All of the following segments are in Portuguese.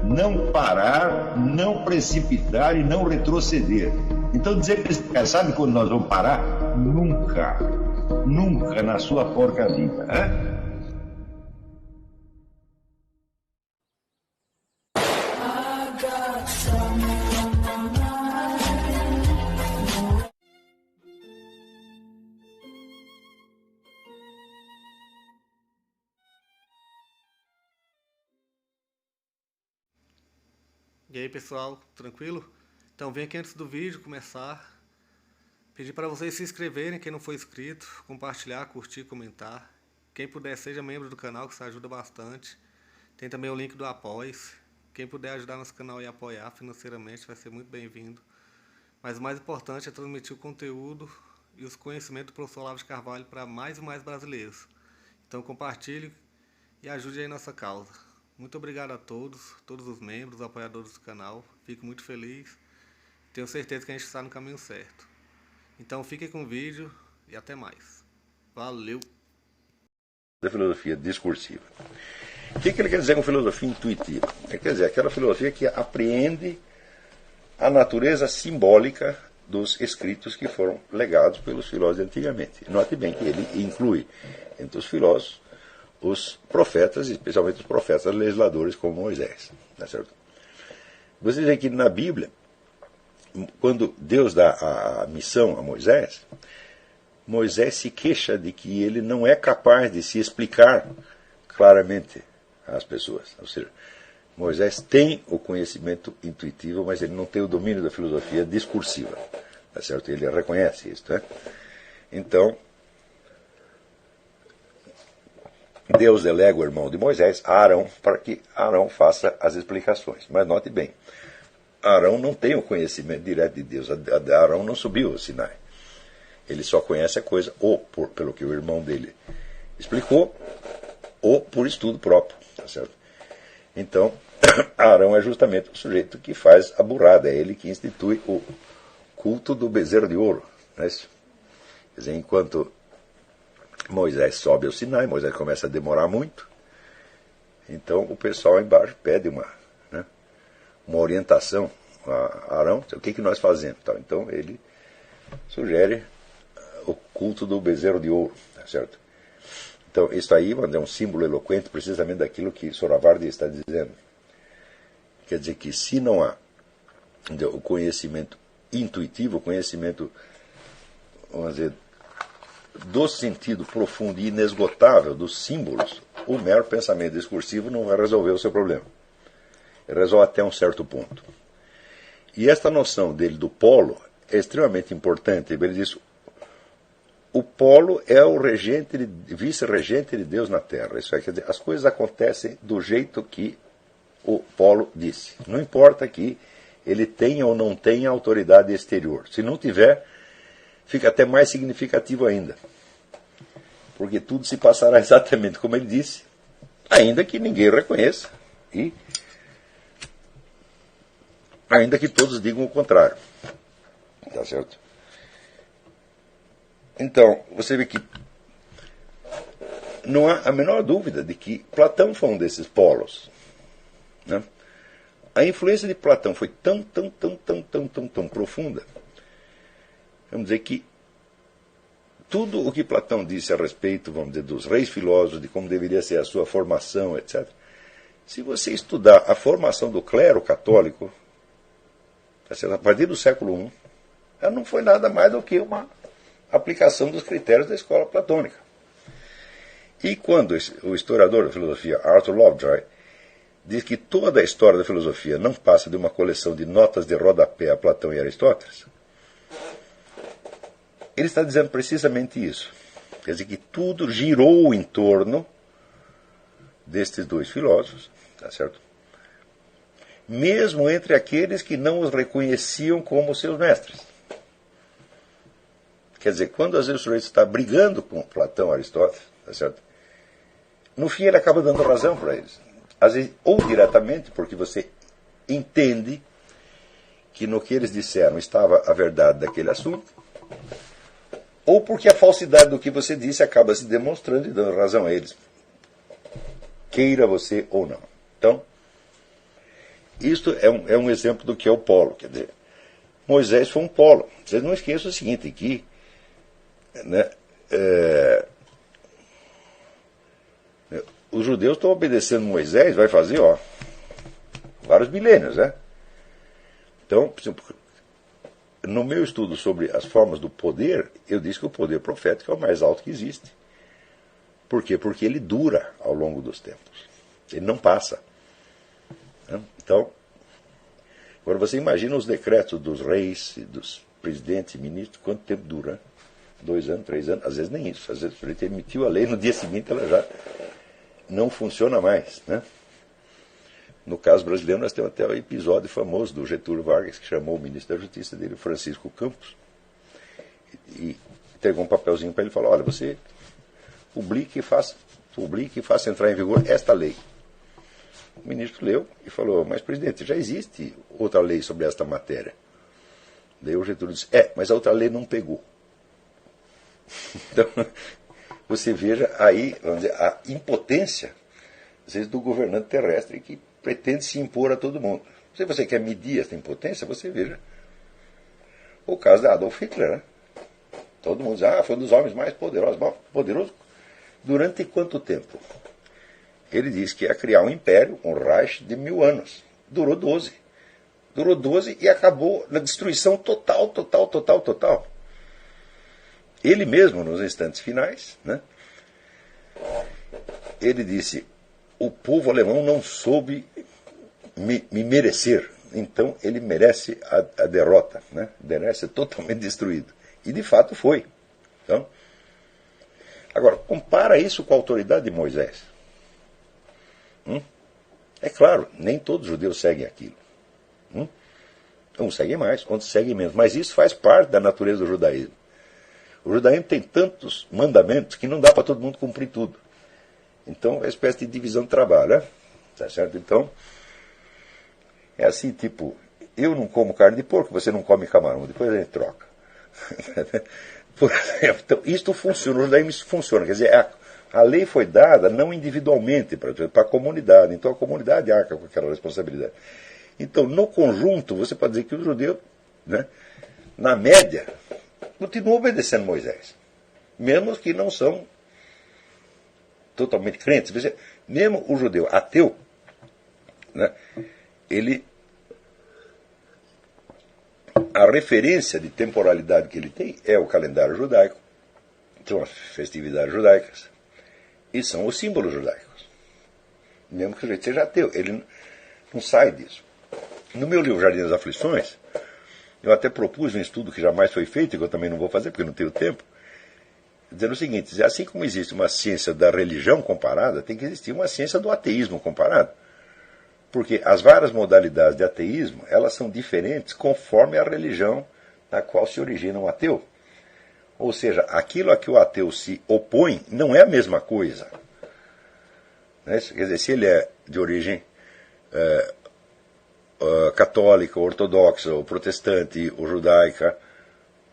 não parar, não precipitar e não retroceder. Então dizer para esse cara, sabe quando nós vamos parar? Nunca. Nunca na sua porca vida. Né? E aí pessoal, tranquilo? Então vem aqui antes do vídeo começar, pedir para vocês se inscreverem, quem não for inscrito, compartilhar, curtir, comentar. Quem puder seja membro do canal, que isso ajuda bastante. Tem também o link do Apoia-se. Quem puder ajudar nosso canal e apoiar financeiramente vai ser muito bem-vindo. Mas o mais importante é transmitir o conteúdo e os conhecimentos do professor Olavo de Carvalho para mais e mais brasileiros. Então compartilhe e ajude aí nossa causa. Muito obrigado a todos os membros, apoiadores do canal. Fico muito feliz. Tenho certeza que a gente está no caminho certo. Então fiquem com o vídeo e até mais. Valeu! Da filosofia discursiva. O que ele quer dizer com filosofia intuitiva? Quer dizer, aquela filosofia que apreende a natureza simbólica dos escritos que foram legados pelos filósofos antigamente. Note bem que ele inclui entre os filósofos os profetas, especialmente os profetas legisladores como Moisés. Tá certo? Você vê que na Bíblia, quando Deus dá a missão a Moisés, Moisés se queixa de que ele não é capaz de se explicar claramente às pessoas. Ou seja, Moisés tem o conhecimento intuitivo, mas ele não tem o domínio da filosofia discursiva. Tá certo? Ele reconhece isso. Né? Então, Deus delega o irmão de Moisés, Arão, para que Arão faça as explicações. Mas note bem, Arão não tem o conhecimento direto de Deus. Arão não subiu ao Sinai. Ele só conhece a coisa ou pelo que o irmão dele explicou, ou por estudo próprio. Tá certo? Então, Arão é justamente o sujeito que faz a burrada. É ele que institui o culto do bezerro de ouro. Não é isso? Quer dizer, enquanto Moisés sobe ao Sinai, Moisés começa a demorar muito, então o pessoal embaixo pede uma orientação a Arão, o que nós fazemos? Então ele sugere o culto do bezerro de ouro, tá certo? Então isso aí é um símbolo eloquente precisamente daquilo que Sohravardi está dizendo. Quer dizer que se não há o conhecimento intuitivo, o conhecimento, vamos dizer, do sentido profundo e inesgotável dos símbolos, o mero pensamento discursivo não vai resolver o seu problema. Ele resolve até um certo ponto. E esta noção dele do polo é extremamente importante. Ele diz, o polo é o vice-regente de Deus na Terra. Isso quer dizer, as coisas acontecem do jeito que o polo disse. Não importa que ele tenha ou não tenha autoridade exterior. Se não tiver, fica até mais significativo ainda. Porque tudo se passará exatamente como ele disse, ainda que ninguém reconheça. E ainda que todos digam o contrário. Tá certo? Então, você vê que não há a menor dúvida de que Platão foi um desses polos. Né? A influência de Platão foi tão profunda. Vamos dizer que tudo o que Platão disse a respeito, vamos dizer, dos reis filósofos, de como deveria ser a sua formação, etc. Se você estudar a formação do clero católico, a partir do século I, ela não foi nada mais do que uma aplicação dos critérios da escola platônica. E quando o historiador da filosofia, Arthur Lovejoy, diz que toda a história da filosofia não passa de uma coleção de notas de rodapé a Platão e Aristóteles, ele está dizendo precisamente isso. Quer dizer que tudo girou em torno destes dois filósofos, tá certo? Mesmo entre aqueles que não os reconheciam como seus mestres. Quer dizer, quando às vezes o sujeito está brigando com Platão, Aristóteles, tá certo? No fim ele acaba dando razão para eles. Às vezes, ou diretamente, porque você entende que no que eles disseram estava a verdade daquele assunto, ou porque a falsidade do que você disse acaba se demonstrando e dando razão a eles. Queira você ou não. Então, isto é um exemplo do que é o polo. Quer dizer, Moisés foi um polo. Vocês não esqueçam o seguinte, que né, os judeus estão obedecendo Moisés, vai fazer vários milênios, né? Então, por exemplo, no meu estudo sobre as formas do poder, eu disse que o poder profético é o mais alto que existe. Por quê? Porque ele dura ao longo dos tempos. Ele não passa. Então, agora você imagina os decretos dos reis, dos presidentes e ministros, quanto tempo dura? 2 anos, 3 anos, às vezes nem isso. Às vezes ele emitiu a lei, no dia seguinte ela já não funciona mais, né? No caso brasileiro, nós temos até o episódio famoso do Getúlio Vargas, que chamou o ministro da Justiça dele, Francisco Campos, e entregou um papelzinho para ele e falou: olha, você publique e faça entrar em vigor esta lei. O ministro leu e falou: mas, presidente, já existe outra lei sobre esta matéria. Daí o Getúlio disse: mas a outra lei não pegou. Então, você veja aí, vamos dizer, a impotência, às vezes, do governante terrestre que pretende se impor a todo mundo. Se você quer medir essa impotência, você veja o caso da Adolf Hitler, né? Todo mundo diz: foi um dos homens mais poderosos. Bom, poderoso durante quanto tempo? Ele disse que ia criar um império, um Reich de 1000 anos. Durou 12. Durou 12 e acabou na destruição total. Ele mesmo, nos instantes finais, né, ele disse: o povo alemão não soube me merecer, então ele merece a derrota, né? Merece ser totalmente destruído. E de fato foi. Então, agora, compara isso com a autoridade de Moisés. É claro, nem todos os judeus seguem aquilo. Uns seguem mais, outros seguem menos. Mas isso faz parte da natureza do judaísmo. O judaísmo tem tantos mandamentos que não dá para todo mundo cumprir tudo. Então, é uma espécie de divisão de trabalho, né? Tá certo? Então, é assim, tipo, eu não como carne de porco, você não come camarão, depois a gente troca. Por exemplo, então, isto funciona, o judaísmo isso funciona. Quer dizer, a lei foi dada não individualmente, para a comunidade. Então, a comunidade arca com aquela responsabilidade. Então, no conjunto, você pode dizer que os judeus, né, na média, continuam obedecendo Moisés. Mesmo os que não são totalmente crentes. Mesmo o judeu ateu, né, a referência de temporalidade que ele tem é o calendário judaico, são as festividades judaicas, e são os símbolos judaicos. Mesmo que o sujeito seja ateu, ele não sai disso. No meu livro Jardim das Aflições, eu até propus um estudo que jamais foi feito, e que eu também não vou fazer porque não tenho tempo, dizendo o seguinte: assim como existe uma ciência da religião comparada, tem que existir uma ciência do ateísmo comparado. Porque as várias modalidades de ateísmo, elas são diferentes conforme a religião na qual se origina um ateu. Ou seja, aquilo a que o ateu se opõe não é a mesma coisa. Né? Quer dizer, se ele é de origem católica, ortodoxa, ou protestante, ou judaica,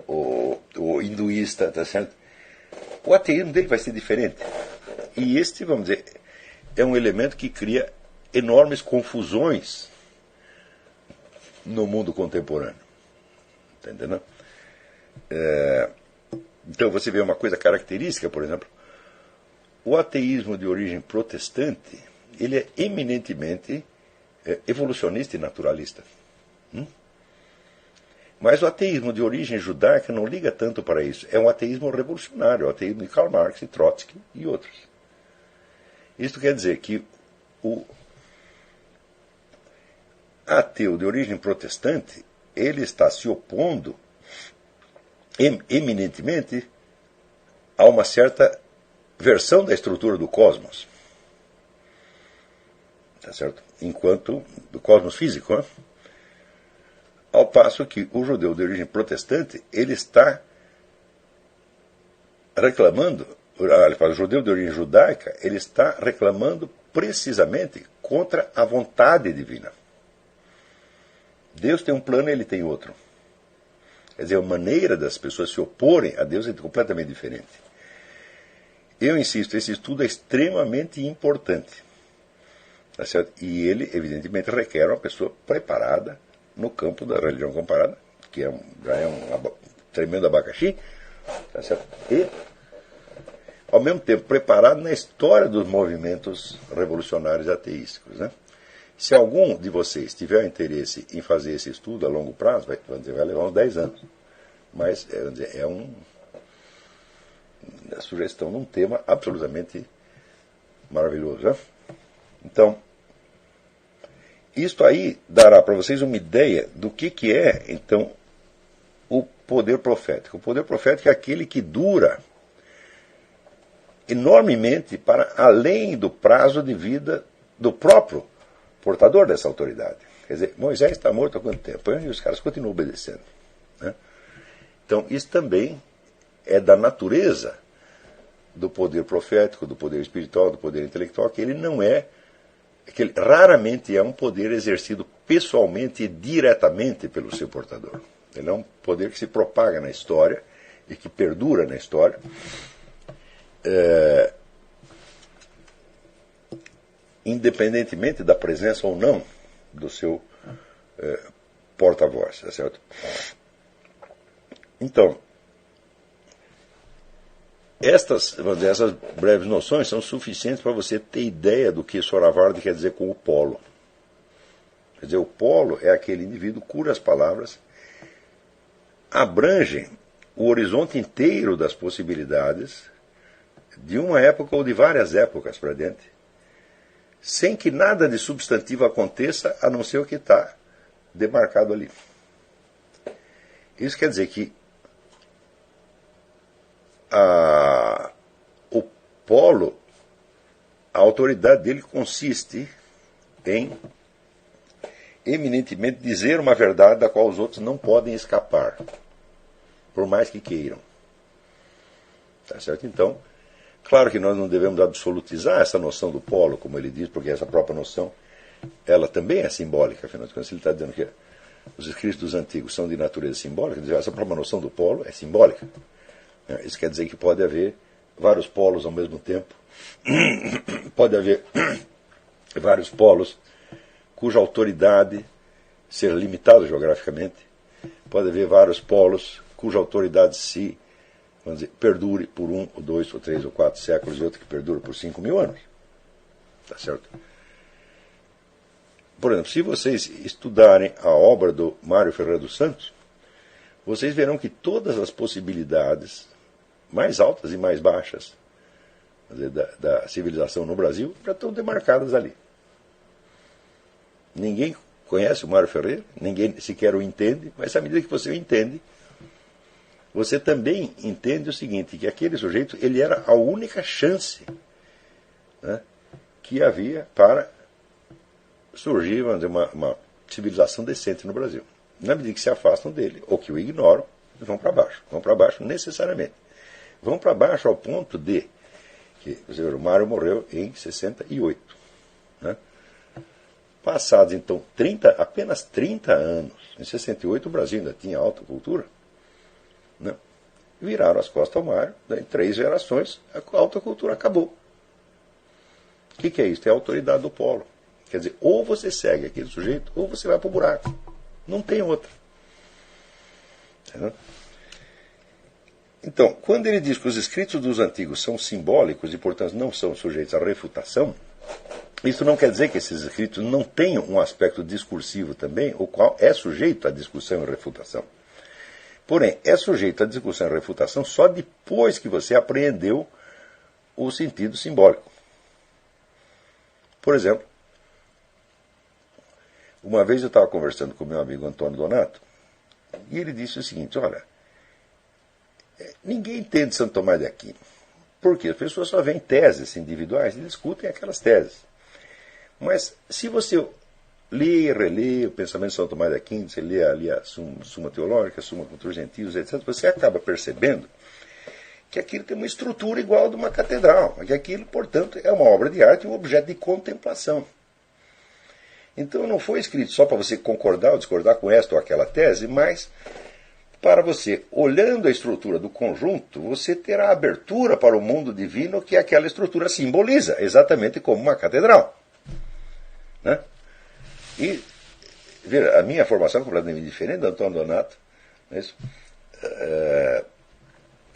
ou hinduísta, tá certo? O ateísmo dele vai ser diferente. E este, vamos dizer, é um elemento que cria enormes confusões no mundo contemporâneo. Está entendendo? Então você vê uma coisa característica, por exemplo, o ateísmo de origem protestante, ele é eminentemente evolucionista e naturalista. Mas o ateísmo de origem judaica não liga tanto para isso. É um ateísmo revolucionário, é o ateísmo de Karl Marx e Trotsky e outros. Isto quer dizer que o ateu de origem protestante, ele está se opondo eminentemente a uma certa versão da estrutura do cosmos. Tá certo? Enquanto do cosmos físico, né? Ao passo que o judeu de origem protestante, ele está reclamando, o judeu de origem judaica, ele está reclamando precisamente contra a vontade divina. Deus tem um plano e ele tem outro. Quer dizer, a maneira das pessoas se oporem a Deus é completamente diferente. Eu insisto, esse estudo é extremamente importante. Tá certo? E ele, evidentemente, requer uma pessoa preparada no campo da religião comparada, que já é um tremendo abacaxi, tá certo? E, ao mesmo tempo, preparado na história dos movimentos revolucionários ateísticos. Né? Se algum de vocês tiver interesse em fazer esse estudo a longo prazo, vai levar uns 10 anos. Mas é uma sugestão de um tema absolutamente maravilhoso. Né? Então, isto aí dará para vocês uma ideia do que é, então, o poder profético. O poder profético é aquele que dura enormemente para além do prazo de vida do próprio portador dessa autoridade. Quer dizer, Moisés está morto há quanto tempo? E os caras continuam obedecendo. Né? Então, isso também é da natureza do poder profético, do poder espiritual, do poder intelectual, que ele não é, que ele raramente é um poder exercido pessoalmente e diretamente pelo seu portador. Ele é um poder que se propaga na história e que perdura na história. Independentemente da presença ou não do seu porta-voz, tá certo? Então, essas breves noções são suficientes para você ter ideia do que Soravardi quer dizer com o polo. Quer dizer, o polo é aquele indivíduo cujas palavras abrangem o horizonte inteiro das possibilidades de uma época ou de várias épocas para dentro, sem que nada de substantivo aconteça, a não ser o que está demarcado ali. Isso quer dizer que o polo, a autoridade dele consiste em eminentemente dizer uma verdade da qual os outros não podem escapar, por mais que queiram. Tá certo? Então, claro que nós não devemos absolutizar essa noção do polo, como ele diz, porque essa própria noção, ela também é simbólica. Afinal de contas, ele está dizendo que os escritos dos antigos são de natureza simbólica, essa própria noção do polo é simbólica. Isso quer dizer que pode haver vários polos ao mesmo tempo, pode haver vários polos cuja autoridade seja limitada geograficamente, pode haver vários polos cuja autoridade se, vamos dizer, perdure por 1, ou 2, ou 3, ou 4 séculos, e outro que perdura por 5.000 anos. Tá certo? Por exemplo, se vocês estudarem a obra do Mário Ferreira dos Santos, vocês verão que todas as possibilidades, mais altas e mais baixas, da civilização no Brasil, já estão demarcadas ali. Ninguém conhece o Mário Ferreira, ninguém sequer o entende, mas à medida que você o entende, você também entende o seguinte, que aquele sujeito ele era a única chance, né, que havia para surgir, vamos dizer, uma civilização decente no Brasil. Na medida que se afastam dele, ou que o ignoram, vão para baixo necessariamente. Vão para baixo ao ponto de que o Mário morreu em 68. Né? Passados, então, apenas 30 anos, em 68 o Brasil ainda tinha alta cultura, né? Viraram as costas ao Mário, em 3 gerações a alta cultura acabou. O que é isso? É a autoridade do polo. Quer dizer, ou você segue aquele sujeito, ou você vai para o buraco. Não tem outra. Então, quando ele diz que os escritos dos antigos são simbólicos e, portanto, não são sujeitos à refutação, isso não quer dizer que esses escritos não tenham um aspecto discursivo também, o qual é sujeito à discussão e refutação. Porém, é sujeito à discussão e refutação só depois que você apreendeu o sentido simbólico. Por exemplo, uma vez eu estava conversando com meu amigo Antônio Donato, e ele disse o seguinte, olha, ninguém entende Santo Tomás de Aquino. Por quê? As pessoas só veem teses individuais e discutem aquelas teses. Mas se você lê e relê o pensamento de Santo Tomás de Aquino, você lê ali a Suma Teológica, a Suma contra os Gentios, etc., você acaba percebendo que aquilo tem uma estrutura igual a de uma catedral, que aquilo, portanto, é uma obra de arte e um objeto de contemplação. Então não foi escrito só para você concordar ou discordar com esta ou aquela tese, mas para você, olhando a estrutura do conjunto, você terá abertura para o mundo divino que aquela estrutura simboliza, exatamente como uma catedral. Né? E, veja, a minha formação é completamente diferente do Antônio Donato. Não é isso?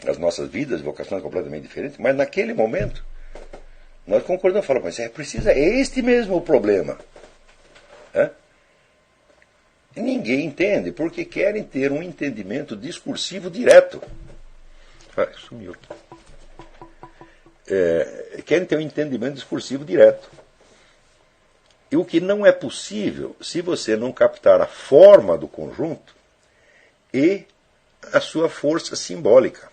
As nossas vidas, vocações completamente diferentes, mas naquele momento nós concordamos, falamos, mas é este mesmo o problema. E ninguém entende, porque querem ter um entendimento discursivo direto. Sumiu. Querem ter um entendimento discursivo direto. E o que não é possível se você não captar a forma do conjunto e a sua força simbólica.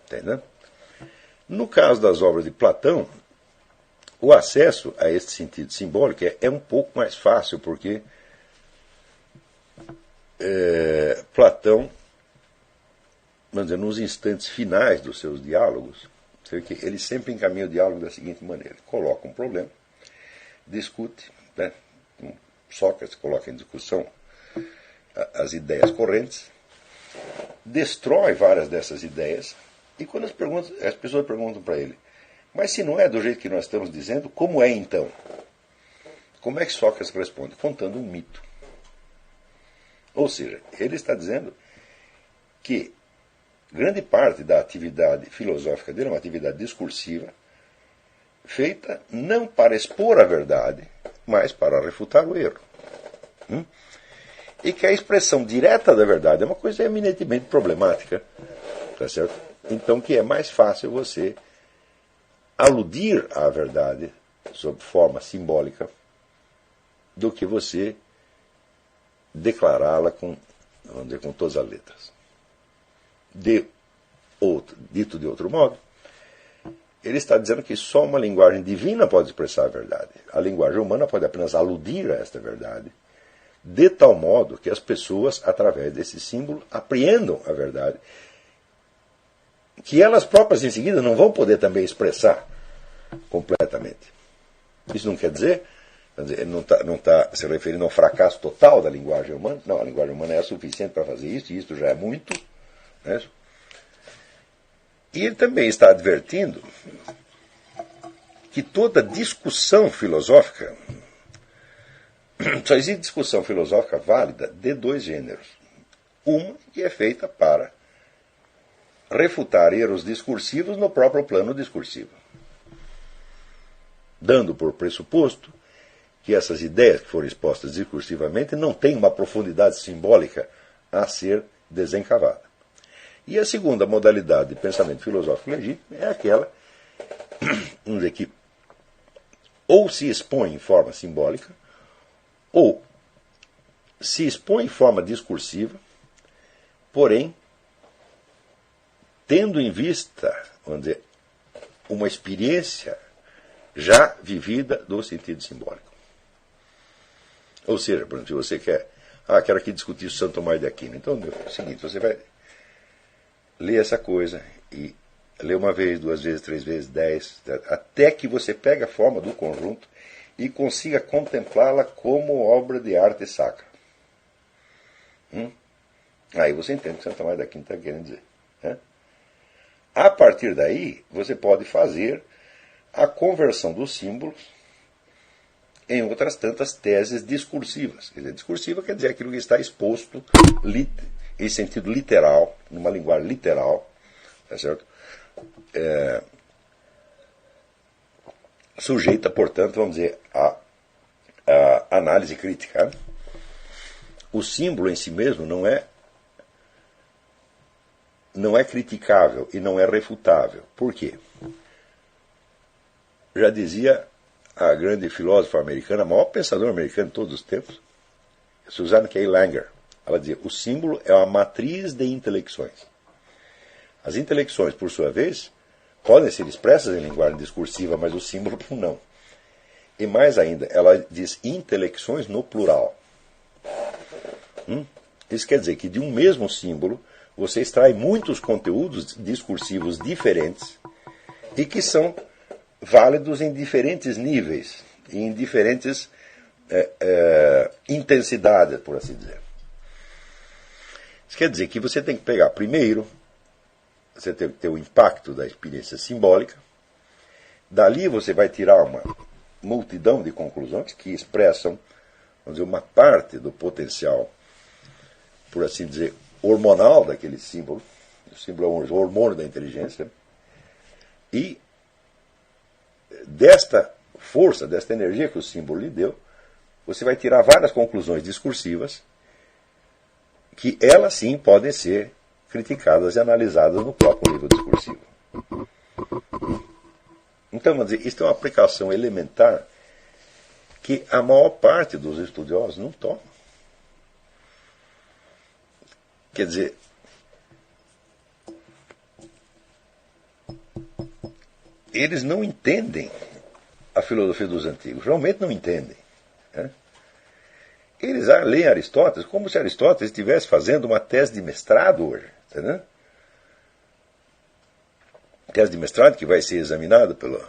Entendeu? No caso das obras de Platão, o acesso a esse sentido simbólico é um pouco mais fácil, porque Platão, vamos dizer, nos instantes finais dos seus diálogos, ele sempre encaminha o diálogo da seguinte maneira: coloca um problema, discute, né? Sócrates coloca em discussão as ideias correntes, destrói várias dessas ideias, e quando as pessoas perguntam para ele, mas se não é do jeito que nós estamos dizendo, como é então? Como é que Sócrates responde? Contando um mito. Ou seja, ele está dizendo que grande parte da atividade filosófica dele é uma atividade discursiva, feita não para expor a verdade, mas para refutar o erro. E que a expressão direta da verdade é uma coisa eminentemente problemática. Tá certo? Então que é mais fácil você aludir à verdade sob forma simbólica do que você declará-la com, vamos dizer, com todas as letras. Dito de outro modo, ele está dizendo que só uma linguagem divina pode expressar a verdade. A linguagem humana pode apenas aludir a esta verdade, de tal modo que as pessoas, através desse símbolo, apreendam a verdade, que elas próprias em seguida não vão poder também expressar completamente. Isso não quer dizer, ele não está se referindo ao fracasso total da linguagem humana. Não, a linguagem humana é suficiente para fazer isso, e isso já é muito. Né? E ele também está advertindo que toda discussão filosófica, só existe discussão filosófica válida de dois gêneros. Uma que é feita para refutar erros discursivos no próprio plano discursivo, dando por pressuposto que essas ideias que foram expostas discursivamente não têm uma profundidade simbólica a ser desencavada. E a segunda modalidade de pensamento filosófico legítimo é aquela, vamos dizer, que ou se expõe em forma simbólica, ou se expõe em forma discursiva, porém tendo em vista, vamos dizer, uma experiência já vivida do sentido simbólico. Ou seja, por exemplo, se você quero aqui discutir Santo Tomás de Aquino, então é o seguinte, você vai ler essa coisa e ler uma vez, duas vezes, três vezes, 10, até que você pegue a forma do conjunto e consiga contemplá-la como obra de arte sacra. Aí você entende o que Santo Tomás de Aquino está querendo dizer. Né? A partir daí, você pode fazer a conversão dos símbolos em outras tantas teses discursivas. Quer dizer, discursiva quer dizer aquilo que está exposto em sentido literal, numa linguagem literal, tá certo? Sujeita, portanto, vamos dizer, a análise crítica. O símbolo em si mesmo não é criticável e não é refutável. Por quê? Já dizia a grande filósofa americana, a maior pensadora americana de todos os tempos, Susan K. Langer. Ela dizia, o símbolo é uma matriz de intelecções. As intelecções, por sua vez, podem ser expressas em linguagem discursiva, mas o símbolo não. E mais ainda, ela diz intelecções no plural. Isso quer dizer que de um mesmo símbolo você extrai muitos conteúdos discursivos diferentes e que são válidos em diferentes níveis, em diferentes intensidades, por assim dizer. Isso quer dizer que você tem que pegar primeiro, você tem que ter o impacto da experiência simbólica, dali você vai tirar multidão de conclusões que expressam, vamos dizer, uma parte do potencial, por assim dizer, hormonal daquele símbolo. O símbolo é um hormônio da inteligência. E desta força, desta energia que o símbolo lhe deu, você vai tirar várias conclusões discursivas que elas sim podem ser criticadas e analisadas no próprio nível discursivo. Então, vamos dizer, isso é uma aplicação elementar que a maior parte dos estudiosos não toma. Quer dizer, eles não entendem a filosofia dos antigos, realmente não entendem. Né? Eles leem Aristóteles como se Aristóteles estivesse fazendo uma tese de mestrado hoje. Entendeu? Tese de mestrado que vai ser examinada pelo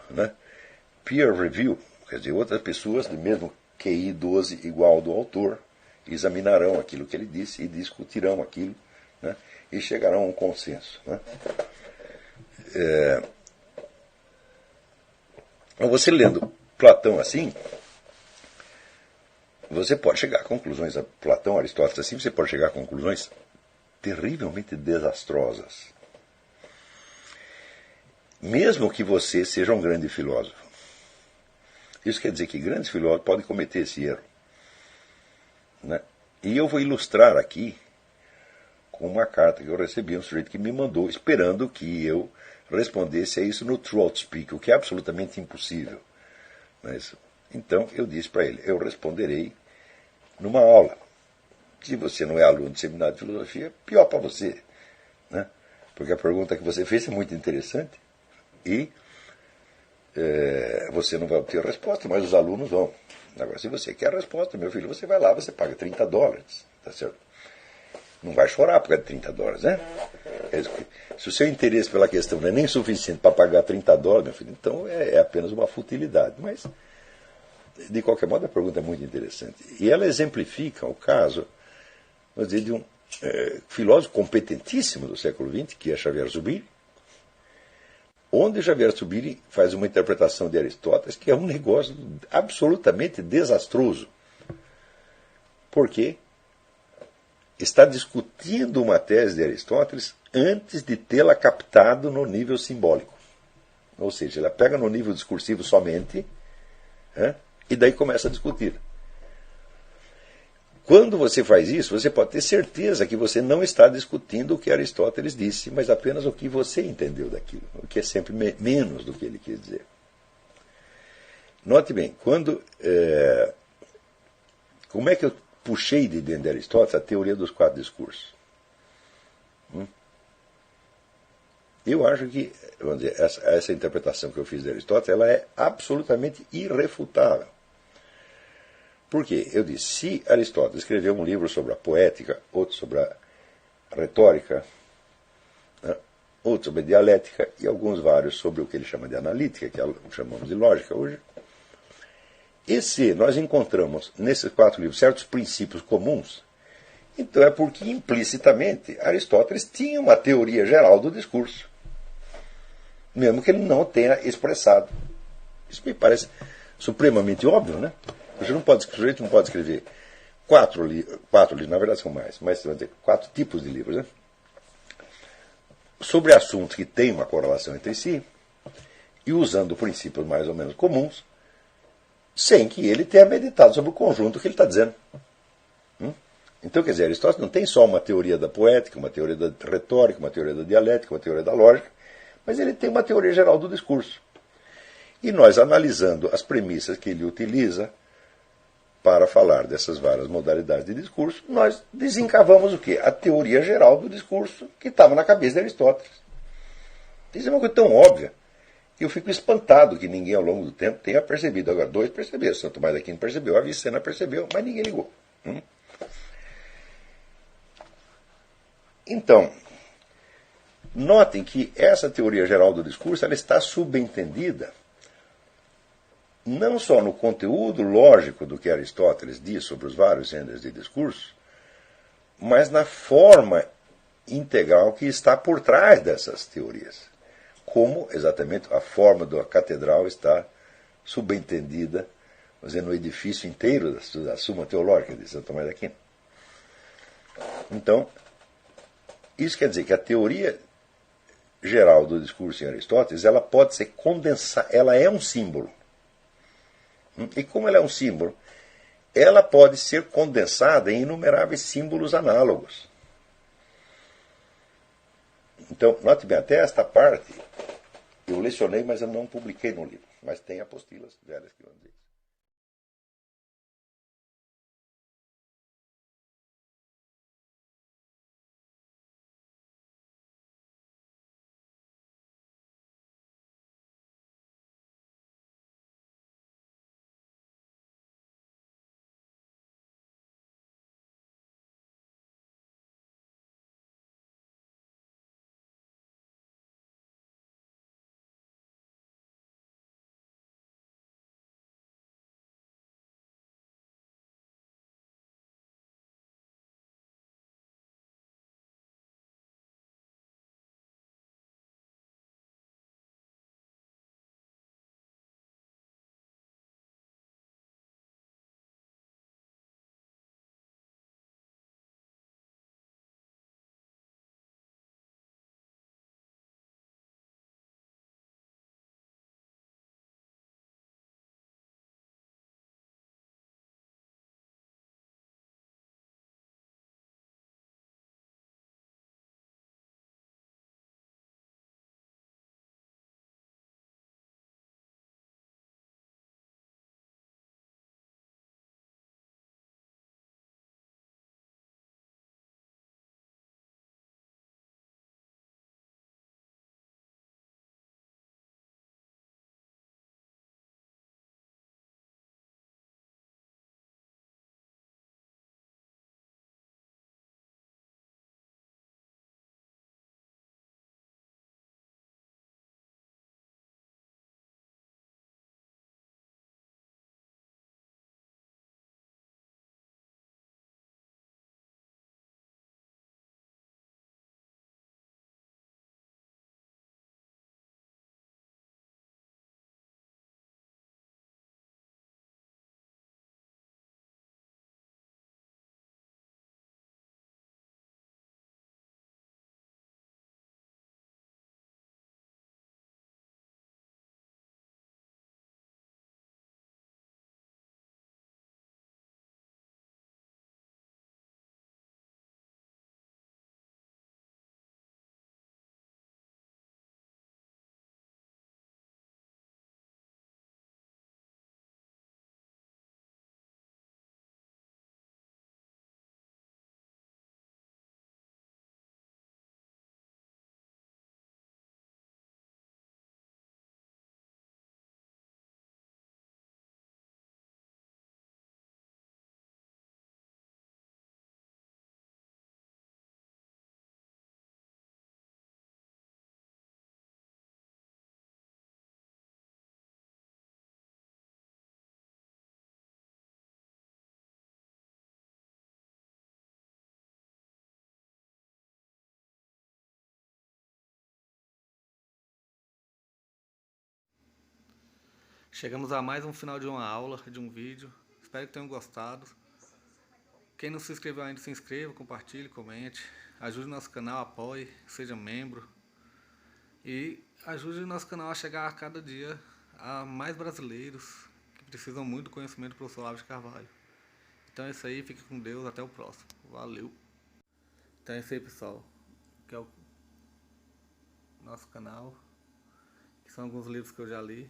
peer review, quer dizer, outras pessoas do mesmo QI 12 igual do autor examinarão aquilo que ele disse e discutirão aquilo, né, e chegarão a um consenso. Né? Você lendo Platão assim, você pode chegar a conclusões, Platão, Aristóteles assim, você pode chegar a conclusões terrivelmente desastrosas. Mesmo que você seja um grande filósofo. Isso quer dizer que grandes filósofos podem cometer esse erro. Né? E eu vou ilustrar aqui com uma carta que eu recebi, um sujeito que me mandou, esperando que eu respondesse a isso no Throat Speak, o que é absolutamente impossível. Mas, então eu disse para ele, eu responderei numa aula. Se você não é aluno de seminário de filosofia, pior para você. Né? Porque a pergunta que você fez é muito interessante. E você não vai obter a resposta, mas os alunos vão. Agora, se você quer a resposta, meu filho, você vai lá, você paga $30, tá certo? Não vai chorar por causa de $30, né? Se o seu interesse pela questão não é nem suficiente para pagar $30, meu filho, então é apenas uma futilidade. Mas, de qualquer modo, a pergunta é muito interessante. E ela exemplifica o caso, vamos dizer, de um filósofo competentíssimo do século XX, que é Xavier Zubiri, onde Xavier Zubiri faz uma interpretação de Aristóteles que é um negócio absolutamente desastroso. Porque está discutindo uma tese de Aristóteles antes de tê-la captado no nível simbólico. Ou seja, ela pega no nível discursivo somente, e daí começa a discutir. Quando você faz isso, você pode ter certeza que você não está discutindo o que Aristóteles disse, mas apenas o que você entendeu daquilo, o que é sempre menos do que ele quis dizer. Note bem, como é que eu puxei de dentro de Aristóteles a teoria dos 4 discursos? Eu acho que, vamos dizer, essa interpretação que eu fiz de Aristóteles, ela é absolutamente irrefutável. Por quê? Eu disse, se Aristóteles escreveu um livro sobre a poética, outro sobre a retórica, outro sobre a dialética e vários sobre o que ele chama de analítica, que chamamos de lógica hoje, e se nós encontramos nesses 4 livros certos princípios comuns, então é porque implicitamente Aristóteles tinha uma teoria geral do discurso, mesmo que ele não tenha expressado. Isso me parece supremamente óbvio, né? O sujeito não pode escrever 4 livros, na verdade são mais, mas vamos dizer, 4 tipos de livros, né? Sobre assuntos que têm uma correlação entre si, e usando princípios mais ou menos comuns, sem que ele tenha meditado sobre o conjunto que ele está dizendo. Então, quer dizer, Aristóteles não tem só uma teoria da poética, uma teoria da retórica, uma teoria da dialética, uma teoria da lógica, mas ele tem uma teoria geral do discurso. E nós, analisando as premissas que ele utiliza para falar dessas várias modalidades de discurso, nós desencavamos o quê? A teoria geral do discurso que estava na cabeça de Aristóteles. Isso é uma coisa tão óbvia que eu fico espantado que ninguém ao longo do tempo tenha percebido. Agora, 2 perceberam, Santo Tomás de Aquino percebeu, a Avicena percebeu, mas ninguém ligou. Então, notem que essa teoria geral do discurso ela está subentendida não só no conteúdo lógico do que Aristóteles diz sobre os vários gêneros de discurso, mas na forma integral que está por trás dessas teorias. Como exatamente a forma da catedral está subentendida, vamos dizer, no edifício inteiro da Suma Teológica de Santo Tomás de Aquino. Então, isso quer dizer que a teoria geral do discurso em Aristóteles, ela pode ser condensada, ela é um símbolo. E como ela é um símbolo, ela pode ser condensada em inumeráveis símbolos análogos. Então, note bem, até esta parte eu lecionei, mas eu não publiquei no livro. Mas tem apostilas velhas que vão dizer isso. Chegamos a mais um final de uma aula, de um vídeo. Espero que tenham gostado. Quem não se inscreveu ainda, se inscreva, compartilhe, comente. Ajude o nosso canal, apoie, seja membro. E ajude o nosso canal a chegar a cada dia a mais brasileiros que precisam muito do conhecimento do professor Olavo de Carvalho. Então é isso aí, fique com Deus, até o próximo. Valeu! Então é isso aí, pessoal. Que é o nosso canal. Que são alguns livros que eu já li.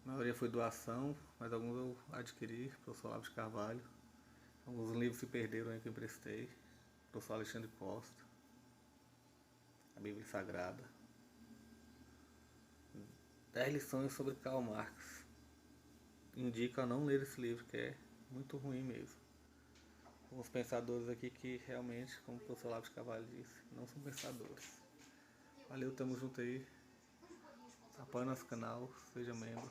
A maioria foi doação, mas alguns eu adquiri, professor Olavo de Carvalho. Alguns livros se perderam aí que eu emprestei, professor Alexandre Costa, a Bíblia Sagrada. 10 lições sobre Karl Marx. Indico a não ler esse livro, que é muito ruim mesmo. Alguns pensadores aqui que realmente, como o professor Olavo de Carvalho disse, não são pensadores. Valeu, tamo junto aí. Apoie nosso canal, seja membro.